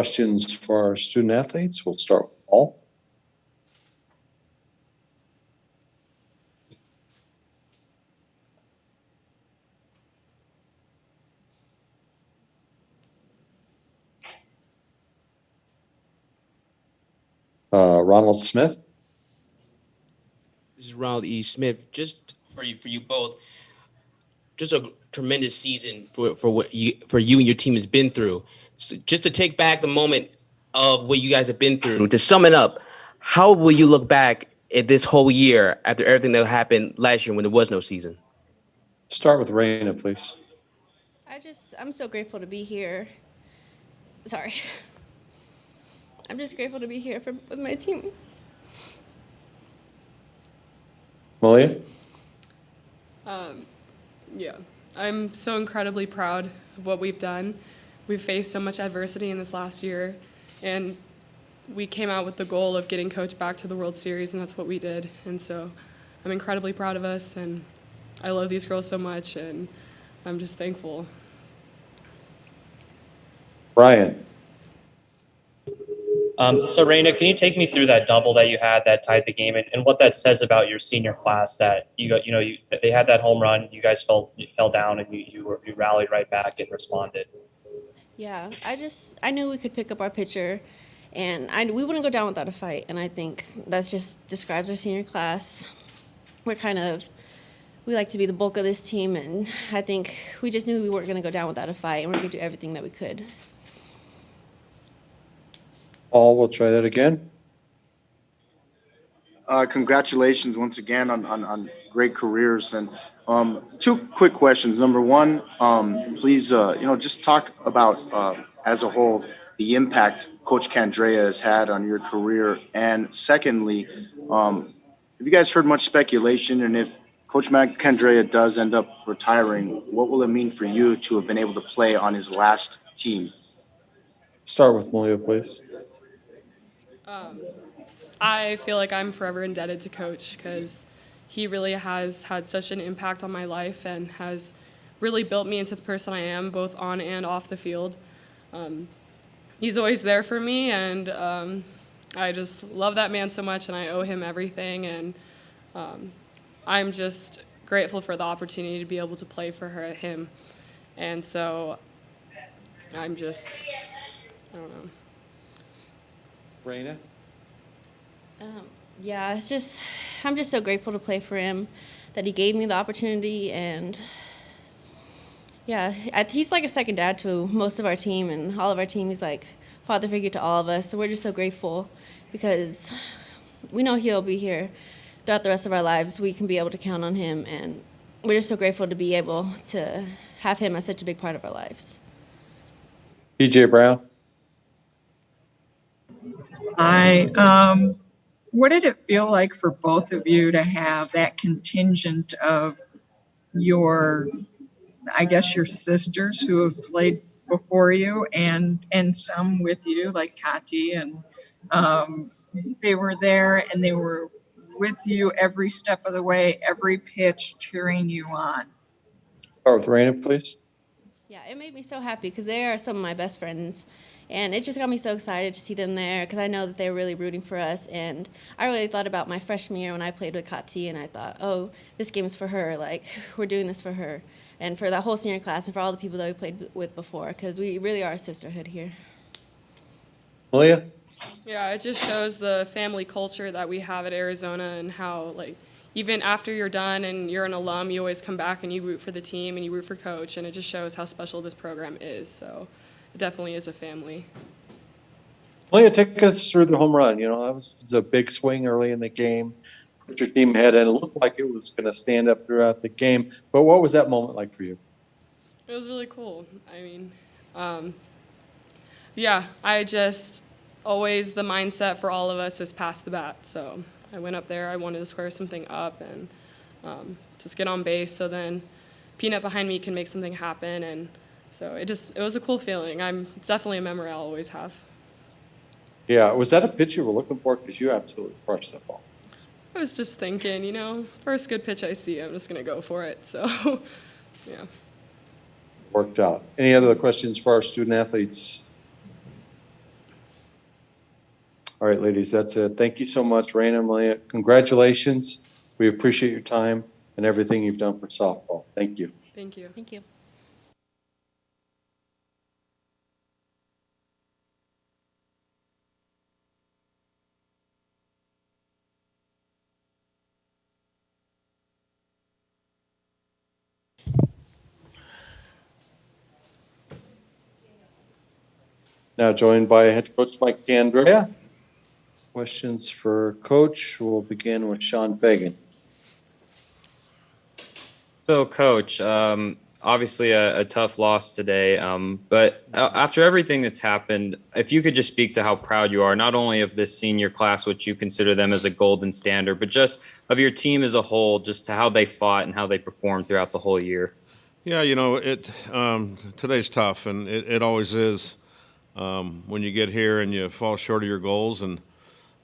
Questions for our student athletes? We'll start with Paul. Ronald Smith. This is Ronald E. Smith. Just for you both, just a tremendous season for you and your team has been through. So just to take back the moment of what you guys have been through, to sum it up, how will you look back at this whole year after everything that happened last year when there was no season? Start with Reyna, please. I'm so grateful to be here. Sorry. I'm just grateful to be here with my team. Malia? Yeah, I'm so incredibly proud of what we've done. We've faced so much adversity in this last year, and we came out with the goal of getting Coach back to the World Series, and that's what we did. And so I'm incredibly proud of us, and I love these girls so much, and I'm just thankful. Brian? So Reyna, can you take me through that double that you had that tied the game, and what that says about your senior class? That they had that home run, you guys fell down, and you rallied right back and responded. Yeah, I knew we could pick up our pitcher, and we wouldn't go down without a fight. And I think that just describes our senior class. We like to be the bulk of this team, and I think we just knew we weren't going to go down without a fight, and we're going to do everything that we could. Paul, we'll try that again. Congratulations once again on great careers. And two quick questions. Number one, please, just talk about, as a whole, the impact Coach Candrea has had on your career. And secondly, have you guys heard much speculation? And if Coach Candrea does end up retiring, what will it mean for you to have been able to play on his last team? Start with Malia, please. I feel like I'm forever indebted to Coach because he really has had such an impact on my life and has really built me into the person I am, both on and off the field. He's always there for me, and I just love that man so much, and I owe him everything. And I'm just grateful for the opportunity to be able to play for him. And so I don't know. Reyna? Yeah, I'm just so grateful to play for him, that he gave me the opportunity, and yeah, he's like a second dad to most of our team and all of our team. He's like father figure to all of us, so we're just so grateful because we know he'll be here throughout the rest of our lives. We can be able to count on him, and we're just so grateful to be able to have him as such a big part of our lives. PJ Brown? What did it feel like for both of you to have that contingent of your sisters who have played before you and some with you, like Kati, and they were there and they were with you every step of the way, every pitch, cheering you on? Start with Reyna, please. Yeah, it made me so happy because they are some of my best friends. And it just got me so excited to see them there because I know that they were really rooting for us. And I really thought about my freshman year when I played with Kati, and I thought, oh, this game is for her. Like, we're doing this for her and for that whole senior class and for all the people that we played with before because we really are a sisterhood here. Malia? Yeah, it just shows the family culture that we have at Arizona and how, like, even after you're done and you're an alum, you always come back and you root for the team and you root for Coach, and it just shows how special this program is. So it definitely is a family. Malia, take us through the home run. You know, that was a big swing early in the game. Put your team ahead, and it looked like it was going to stand up throughout the game. But what was that moment like for you? It was really cool. I mean, yeah, I just always, the mindset for all of us is pass the bat. So I went up there, I wanted to square something up and just get on base so then Peanut behind me can make something happen. And so it was a cool feeling. It's definitely a memory I'll always have. Yeah, was that a pitch you were looking for? Because you absolutely crushed that ball. I was just thinking, first good pitch I see, I'm just going to go for it. So, yeah. Worked out. Any other questions for our student athletes? All right, ladies, that's it. Thank you so much, Reyna and Malia. Congratulations. We appreciate your time and everything you've done for softball. Thank you. Thank you. Thank you. Now joined by head coach Mike Candrea. Questions for coach. We'll begin with Sean Fagan. So, Coach, obviously a tough loss today, but after everything that's happened, if you could just speak to how proud you are, not only of this senior class, which you consider them as a golden standard, but just of your team as a whole, just to how they fought and how they performed throughout the whole year. Yeah, today's tough, and it always is when you get here and you fall short of your goals,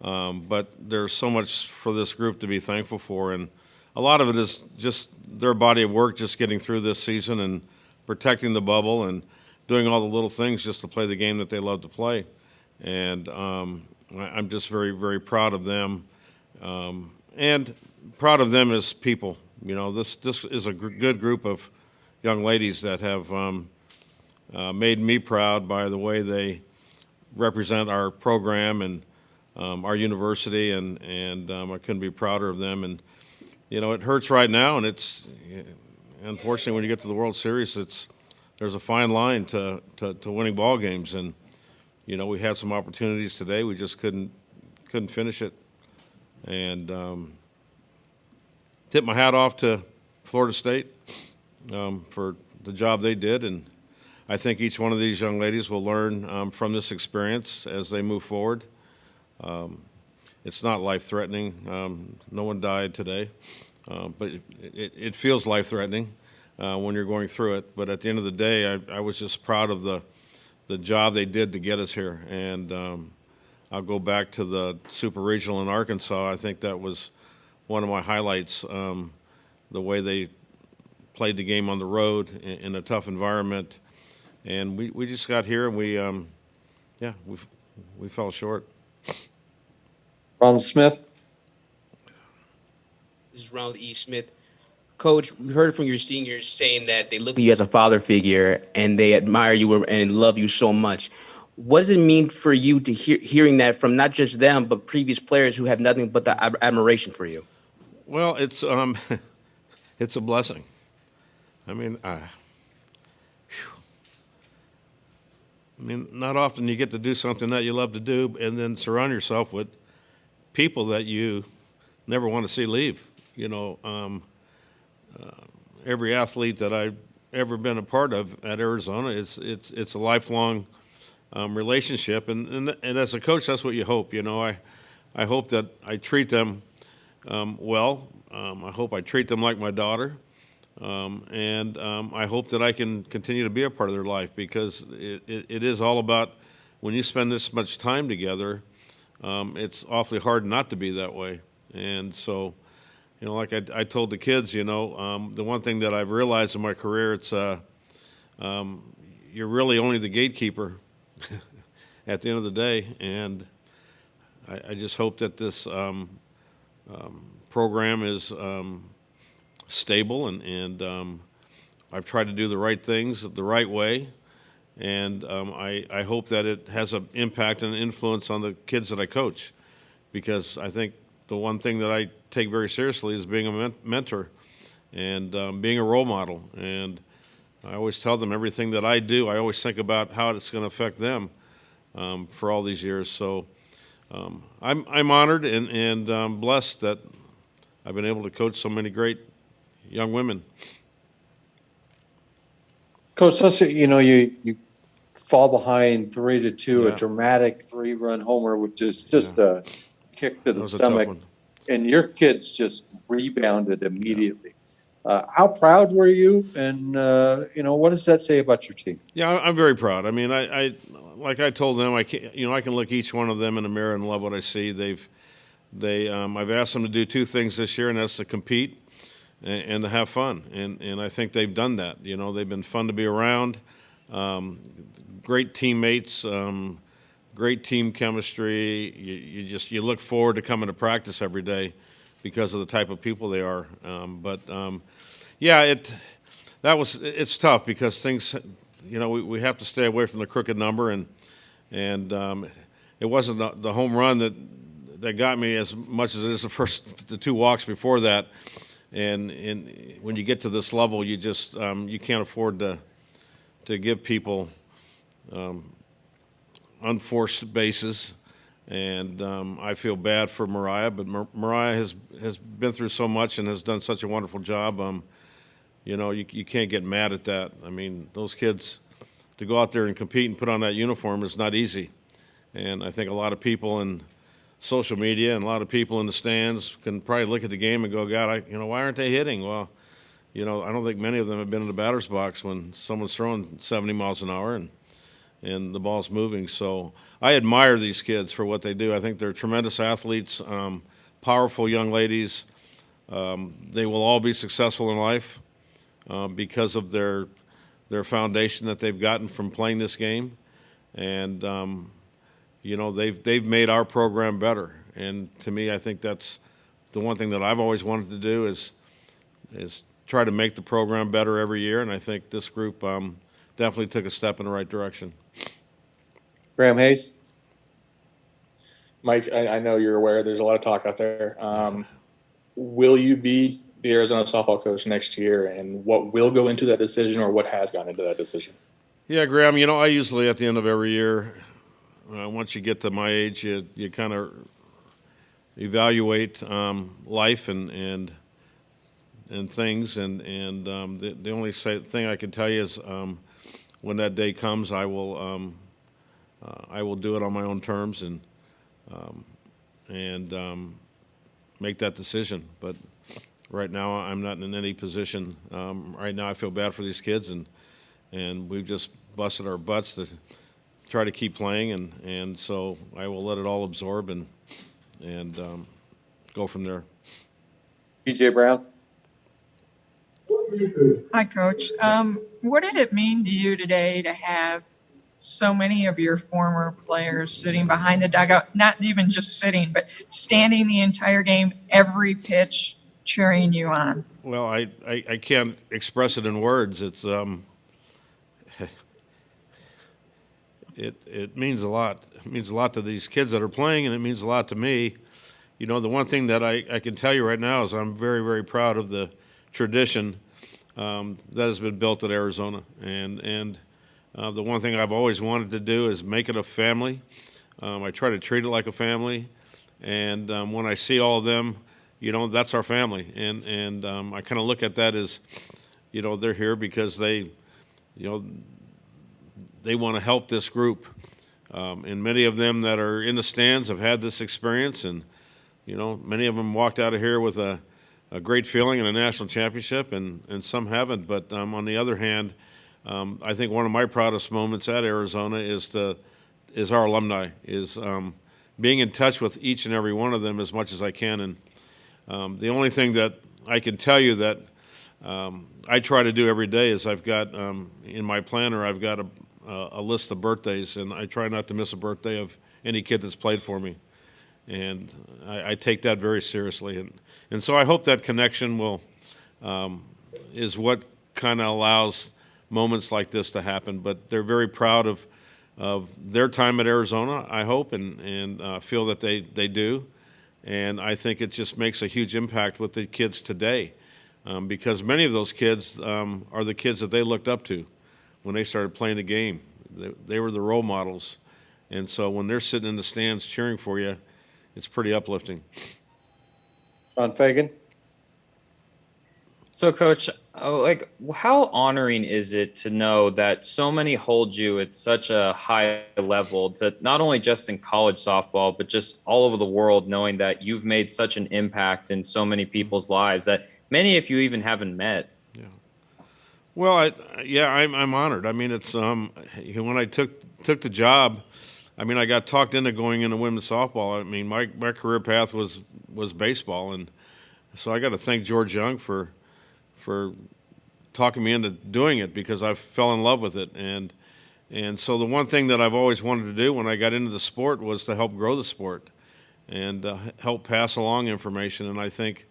but there's so much for this group to be thankful for, and a lot of it is just their body of work, just getting through this season and protecting the bubble and doing all the little things just to play the game that they love to play. And I'm just very, very proud of them, and proud of them as people. This is a good group of young ladies that have made me proud by the way they represent our program and our university, and I couldn't be prouder of them. And it hurts right now, and it's unfortunately when you get to the World Series, there's a fine line to winning ball games, and we had some opportunities today, we just couldn't finish it. And tip my hat off to Florida State for the job they did, and I think each one of these young ladies will learn from this experience as they move forward. It's not life-threatening. No one died today, but it feels life-threatening when you're going through it. But at the end of the day, I was just proud of the job they did to get us here. And I'll go back to the Super Regional in Arkansas. I think that was one of my highlights, the way they played the game on the road in a tough environment. And we just got here, and we fell short. Ronald Smith. This is Ronald E. Smith. Coach, we heard from your seniors saying that they look at you as a father figure and they admire you and love you so much. What does it mean for you to hearing that from not just them, but previous players who have nothing but the admiration for you? Well, it's a blessing. Not often you get to do something that you love to do and then surround yourself with people that you never want to see leave. Every athlete that I've ever been a part of at Arizona, it's a lifelong relationship, and as a coach, that's what you hope. I hope that I treat them well. I hope I treat them like my daughter, and I hope that I can continue to be a part of their life, because it is all about, when you spend this much time together, it's awfully hard not to be that way. And so, like I told the kids, the one thing that I've realized in my career, it's you're really only the gatekeeper at the end of the day. And I just hope that this program is stable, and I've tried to do the right things the right way. And I hope that it has an impact and influence on the kids that I coach, because I think the one thing that I take very seriously is being a mentor and being a role model. And I always tell them everything that I do, I always think about how it's going to affect them for all these years. So I'm honored and blessed that I've been able to coach so many great young women. Coach, let's say, you fall behind 3-2, Yeah. a dramatic 3-run homer, which is just a kick to That the was a tough stomach, one. and your kids just rebounded immediately. How proud were you, and what does that say about your team? Yeah, I'm very proud. I like I told them, I can look each one of them in the mirror and love what I see. I've asked them to do two things this year, and that's to compete and to have fun. And I think they've done that. They've been fun to be around, great teammates, great team chemistry. You look forward to coming to practice every day because of the type of people they are. It's tough because things, we have to stay away from the crooked number, and it wasn't the home run that got me as much as it is the two walks before that. And when you get to this level, you just you can't afford to give people unforced bases. And I feel bad for Mariah, but Mariah has been through so much and has done such a wonderful job. You can't get mad at that. I mean, those kids, to go out there and compete and put on that uniform is not easy. And I think a lot of people in social media and a lot of people in the stands can probably look at the game and go, God, why aren't they hitting? Well, I don't think many of them have been in the batter's box when someone's throwing 70 miles an hour and the ball's moving. So I admire these kids for what they do. I think they're tremendous athletes, powerful young ladies. They will all be successful in life because of their foundation that they've gotten from playing this game. And, they've made our program better. And to me, I think that's the one thing that I've always wanted to do is try to make the program better every year. And I think this group definitely took a step in the right direction. Graham Hayes. Mike, I know you're aware there's a lot of talk out there. Will you be the Arizona softball coach next year, and what will go into that decision, or what has gone into that decision? Yeah, Graham, I usually at the end of every year, once you get to my age, you kind of evaluate life and things, and the only thing I can tell you is when that day comes, I will do it on my own terms and make that decision. But right now, I'm not in any position. Right now, I feel bad for these kids, and we've just busted our butts to try to keep playing, and so I will let it all absorb and go from there. PJ Brown. Hi, Coach. What did it mean to you today to have so many of your former players sitting behind the dugout, not even just sitting, but standing the entire game, every pitch, cheering you on? Well, I can't express it in words. It's it means a lot. It means a lot to these kids that are playing, and it means a lot to me. The one thing that I can tell you right now is I'm very, very proud of the tradition that has been built at Arizona. And the one thing I've always wanted to do is make it a family. I try to treat it like a family. And when I see all of them, that's our family. And I kind of look at that as, they're here because they want to help this group. And many of them that are in the stands have had this experience. And, many of them walked out of here with a great feeling and a national championship, and some haven't. But on the other hand, I think one of my proudest moments at Arizona is our alumni, is being in touch with each and every one of them as much as I can. And the only thing that I can tell you that I try to do every day is I've got in my planner, I've got a list of birthdays, and I try not to miss a birthday of any kid that's played for me. And I take that very seriously. And so I hope that connection is what kind of allows moments like this to happen. But they're very proud of their time at Arizona, I hope, and feel that they do. And I think it just makes a huge impact with the kids today, because many of those kids are the kids that they looked up to when they started playing the game. They were the role models. And so when they're sitting in the stands cheering for you, it's pretty uplifting. Sean Fagan. So, Coach, how honoring is it to know that so many hold you at such a high level, to not only just in college softball, but just all over the world, knowing that you've made such an impact in so many people's lives that many of you even haven't met? Yeah. Well, I'm honored. I mean, it's when I took the job, I mean, I got talked into going into women's softball. I mean, my career path was baseball, and so I got to thank George Young for talking me into doing it, because I fell in love with it. And And so the one thing that I've always wanted to do when I got into the sport was to help grow the sport and help pass along information. And I think,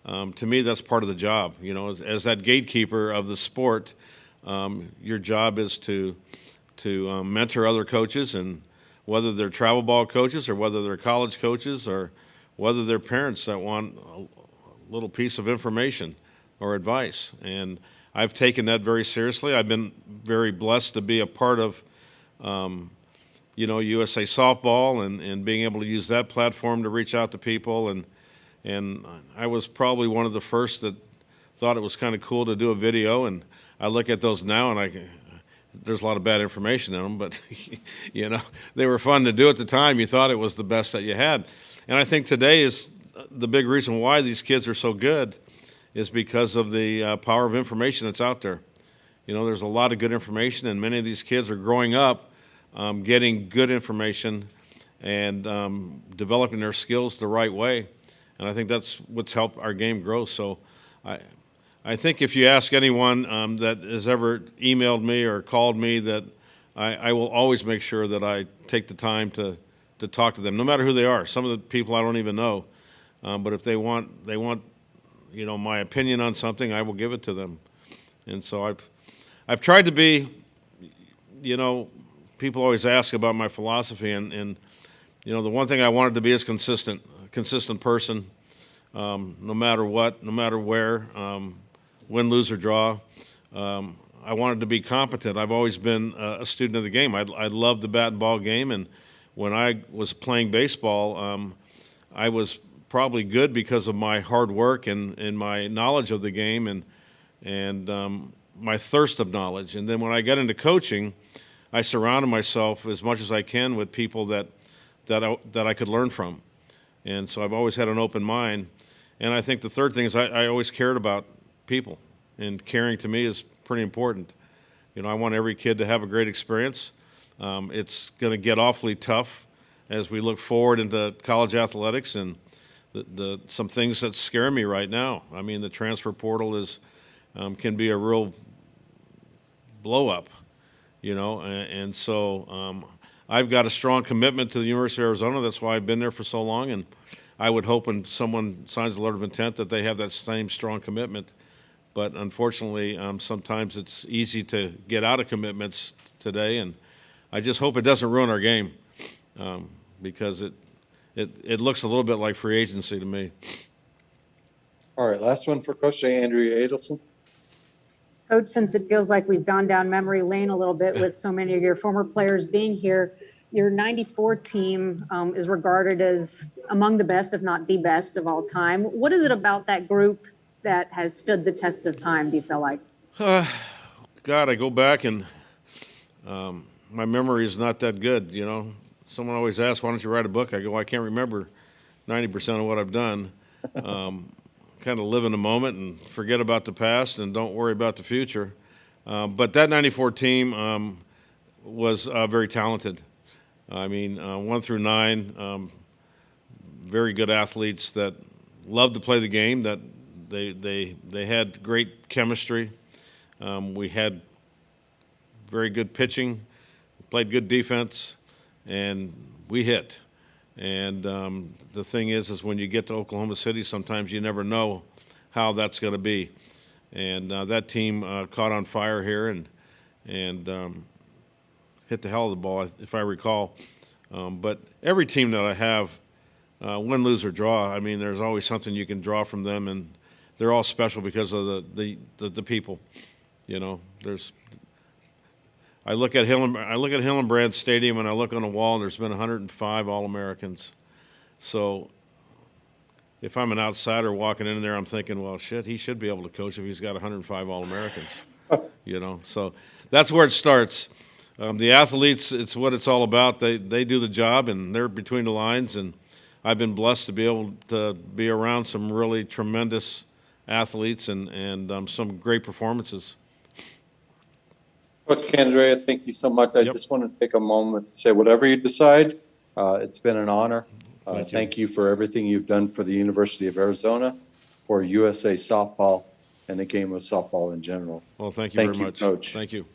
to me, that's part of the job. You know, as that gatekeeper of the sport, your job is to mentor other coaches, and whether they're travel ball coaches or whether they're college coaches or whether they're parents that want a little piece of information or advice. And I've taken that very seriously. I've been very blessed to be a part of, USA Softball and being able to use that platform to reach out to people. And I was probably one of the first that thought it was kind of cool to do a video. And I look at those now, and there's a lot of bad information in them, but they were fun to do at the time. You thought it was the best that you had. And I think today is the big reason why these kids are so good is because of the power of information that's out there. There's a lot of good information, and many of these kids are growing up getting good information and developing their skills the right way. And I think that's what's helped our game grow. So I think if you ask anyone that has ever emailed me or called me, that I will always make sure that I take the time to talk to them, no matter who they are. Some of the people I don't even know, but if they want my opinion on something, I will give it to them. And so I've tried to be, people always ask about my philosophy, and the one thing I wanted to be is a consistent person, no matter what, no matter where, win, lose, or draw. I wanted to be competent. I've always been a student of the game. I loved the bat and ball game, and when I was playing baseball, I was probably good because of my hard work and my knowledge of the game and my thirst of knowledge. And then when I got into coaching, I surrounded myself as much as I can with people that I could learn from. And so I've always had an open mind. And I think the third thing is I always cared about people, and caring to me is pretty important. I want every kid to have a great experience. It's going to get awfully tough as we look forward into college athletics, and some things that scare me right now. I mean, the transfer portal can be a real blow up, and so I've got a strong commitment to the University of Arizona. That's why I've been there for so long, and I would hope when someone signs a letter of intent that they have that same strong commitment. But unfortunately, sometimes it's easy to get out of commitments today, and I just hope it doesn't ruin our game, because it looks a little bit like free agency to me. All right, last one for Coach Andrea Adelson. Coach, since it feels like we've gone down memory lane a little bit with so many of your former players being here, your 94 team is regarded as among the best, if not the best of all time. What is it about that group that has stood the test of time, do you feel like? God, I go back and my memory is not that good, Someone always asks, why don't you write a book? I go, I can't remember 90% of what I've done. Kind of live in the moment and forget about the past and don't worry about the future. But that 94 team was very talented. I mean, 1 through 9, very good athletes that loved to play the game, that they had great chemistry. We had very good pitching, played good defense, and we hit. And the thing is when you get to Oklahoma City, sometimes you never know how that's going to be. And that team caught on fire here and hit the hell of the ball, if I recall. But every team that I have, win, lose, or draw, I mean, there's always something you can draw from them, and they're all special because of the people. I look at Hillenbrand Stadium, and I look on the wall, and there's been 105 All-Americans. So if I'm an outsider walking in there, I'm thinking, well, shit, he should be able to coach if he's got 105 All-Americans. So that's where it starts. The athletes, it's what it's all about. They do the job, and they're between the lines. And I've been blessed to be able to be around some really tremendous athletes and some great performances. Coach Candrea, thank you so much. I just want to take a moment to say, whatever you decide, it's been an honor. Thank you for everything you've done for the University of Arizona, for USA Softball, and the game of softball in general. Well, thank you very much. Coach. Thank you.